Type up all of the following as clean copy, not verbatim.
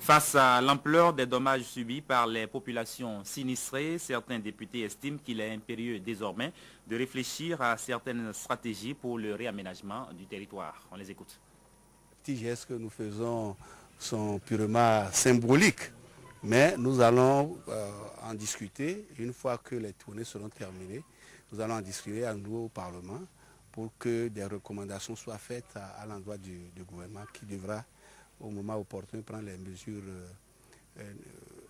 Face à l'ampleur des dommages subis par les populations sinistrées, certains députés estiment qu'il est impérieux désormais de réfléchir à certaines stratégies pour le réaménagement du territoire. On les écoute. Les petits gestes que nous faisons sont purement symboliques, mais nous allons en discuter une fois que les tournées seront terminées. Nous allons en discuter à nouveau au Parlement pour que des recommandations soient faites à l'endroit du gouvernement qui devra au moment opportun prendre les mesures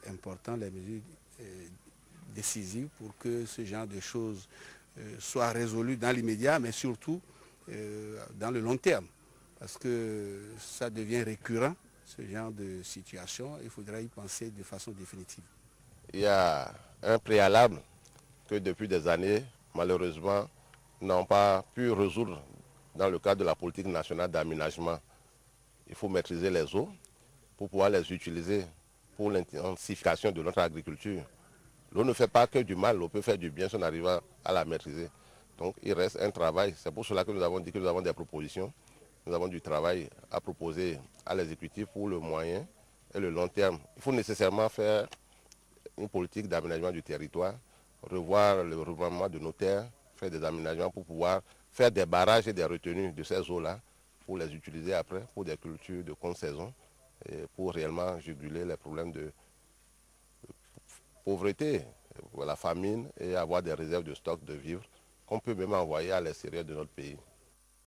importantes, les mesures décisives pour que ce genre de choses soient résolues dans l'immédiat, mais surtout dans le long terme. Parce que ça devient récurrent, ce genre de situation. Il faudra y penser de façon définitive. Il y a un préalable que depuis des années, malheureusement, n'ont pas pu résoudre dans le cadre de la politique nationale d'aménagement. Il faut maîtriser les eaux pour pouvoir les utiliser pour l'intensification de notre agriculture. L'eau ne fait pas que du mal, l'eau peut faire du bien si on arrive à la maîtriser. Donc il reste un travail. C'est pour cela que nous avons dit que nous avons des propositions. Nous avons du travail à proposer à l'exécutif pour le moyen et le long terme. Il faut nécessairement faire une politique d'aménagement du territoire, revoir le regroupement de nos terres, faire des aménagements pour pouvoir faire des barrages et des retenues de ces eaux-là pour les utiliser après pour des cultures de contre-saison et pour réellement juguler les problèmes de pauvreté, la famine et avoir des réserves de stock de vivres qu'on peut même envoyer à l'extérieur de notre pays.